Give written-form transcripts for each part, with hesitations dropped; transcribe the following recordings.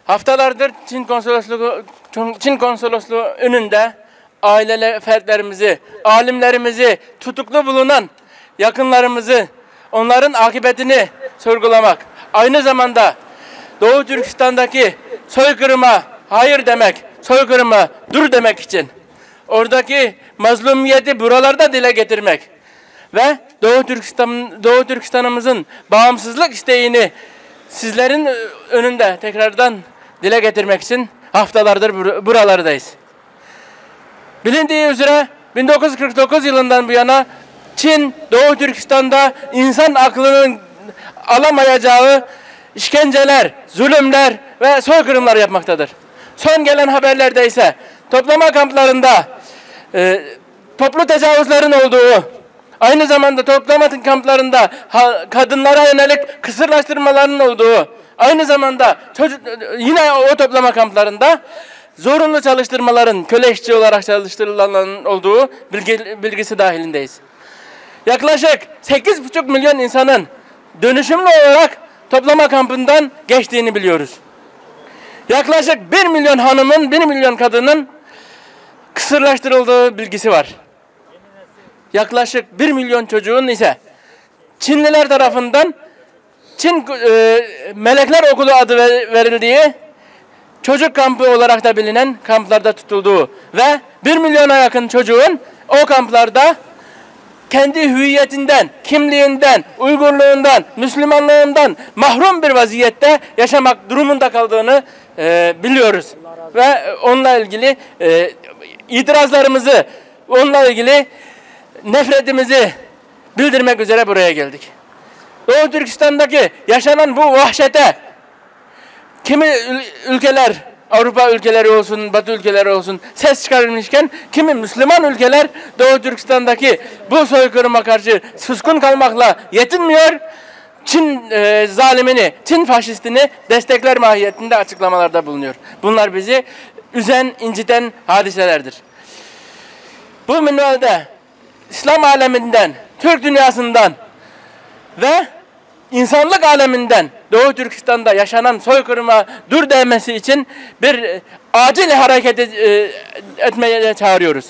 Haftalardır Çin konsolosluğu önünde aileler fertlerimizi, alimlerimizi, tutuklu bulunan yakınlarımızı, onların akıbetini sorgulamak, aynı zamanda Doğu Türkistan'daki soykırıma hayır demek, soykırıma dur demek için oradaki mazlumiyeti buralarda dile getirmek ve Doğu Türkistan'ımızın bağımsızlık isteğini sizlerin önünde tekrardan dile getirmek için haftalardır buralardayız. Bilindiği üzere 1949 yılından bu yana Çin, Doğu Türkistan'da insan aklının alamayacağı işkenceler, zulümler ve soykırımlar yapmaktadır. Son gelen haberlerde ise toplama kamplarında toplu tecavüzlerin olduğu, aynı zamanda toplama kamplarında kadınlara yönelik kısırlaştırmaların olduğu, aynı zamanda yine o toplama kamplarında zorunlu çalıştırmaların, köle işçi olarak çalıştırılanların olduğu bilgisi dahilindeyiz. Yaklaşık 8,5 milyon insanın dönüşümlü olarak toplama kampından geçtiğini biliyoruz. Yaklaşık 1 milyon hanımın, 1 milyon kadının kısırlaştırıldığı bilgisi var. Yaklaşık 1 milyon çocuğun ise Çinliler tarafından Çin Melekler Okulu adı verildiği çocuk kampı olarak da bilinen kamplarda tutulduğu ve 1 milyona yakın çocuğun o kamplarda kendi hüviyetinden, kimliğinden, Uygurluğundan, Müslümanlığından mahrum bir vaziyette yaşamak durumunda kaldığını biliyoruz. Ve onunla ilgili itirazlarımızı, onunla ilgili nefretimizi bildirmek üzere buraya geldik. Doğu Türkistan'daki yaşanan bu vahşete kimi ülkeler, Avrupa ülkeleri olsun, Batı ülkeleri olsun ses çıkarmışken kimi Müslüman ülkeler Doğu Türkistan'daki bu soykırıma karşı suskun kalmakla yetinmiyor. Çin zalimini, Çin faşistini destekler mahiyetinde açıklamalarda bulunuyor. Bunlar bizi üzen, inciten hadiselerdir. Bu minvalde İslam aleminden, Türk dünyasından ve insanlık aleminden Doğu Türkistan'da yaşanan soykırıma dur demesi için bir acil hareket etmeye çağırıyoruz.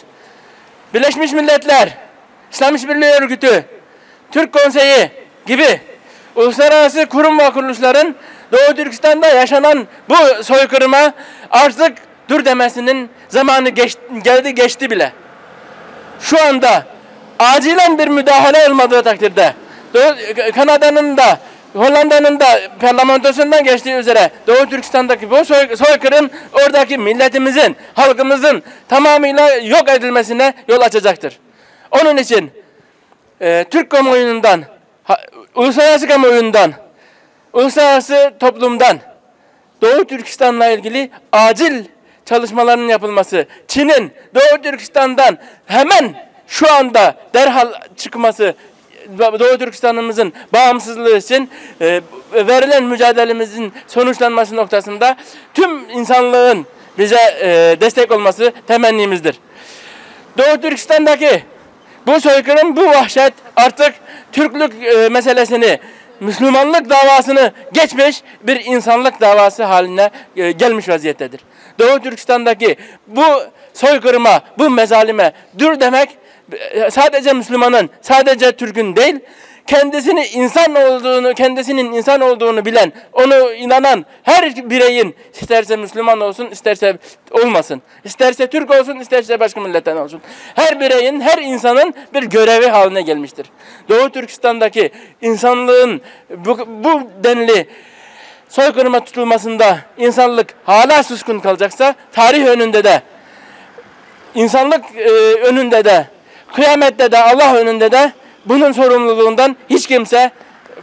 Birleşmiş Milletler, İslam İşbirliği Örgütü, Türk Konseyi gibi uluslararası kurum ve kuruluşların Doğu Türkistan'da yaşanan bu soykırıma artık dur demesinin zamanı geçti bile. Şu anda acilen bir müdahale olmadığı takdirde Kanada'nın da Hollanda'nın da parlamentosundan geçtiği üzere Doğu Türkistan'daki bu soykırım oradaki milletimizin, halkımızın tamamıyla yok edilmesine yol açacaktır. Onun için Türk kamuoyundan, uluslararası kamuoyundan, uluslararası toplumdan Doğu Türkistan'la ilgili acil çalışmaların yapılması, Çin'in Doğu Türkistan'dan hemen şu anda derhal çıkması, Doğu Türkistan'ımızın bağımsızlığı için verilen mücadelemizin sonuçlanması noktasında tüm insanlığın bize destek olması temennimizdir. Doğu Türkistan'daki bu soykırım, bu vahşet artık Türklük meselesini, Müslümanlık davasını geçmiş bir insanlık davası haline gelmiş vaziyettedir. Doğu Türkistan'daki bu soykırıma, bu mezalime dur demek sadece Müslümanın, sadece Türk'ün değil, kendisinin insan olduğunu bilen, onu inanan her bireyin, isterse Müslüman olsun, isterse olmasın, isterse Türk olsun, isterse başka milletten olsun, her bireyin, her insanın bir görevi haline gelmiştir. Doğu Türkistan'daki insanlığın bu denli soykırıma tutulmasında insanlık hala suskun kalacaksa, tarih önünde de, insanlık önünde de, kıyamette de, Allah önünde de bunun sorumluluğundan hiç kimse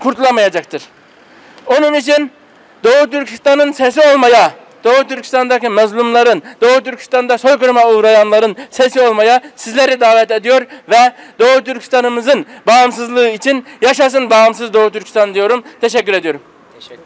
kurtulamayacaktır. Onun için Doğu Türkistan'ın sesi olmaya, Doğu Türkistan'daki mazlumların, Doğu Türkistan'da soykırıma uğrayanların sesi olmaya sizleri davet ediyor ve Doğu Türkistan'ımızın bağımsızlığı için yaşasın bağımsız Doğu Türkistan diyorum. Teşekkür ediyorum. Teşekkür ederim.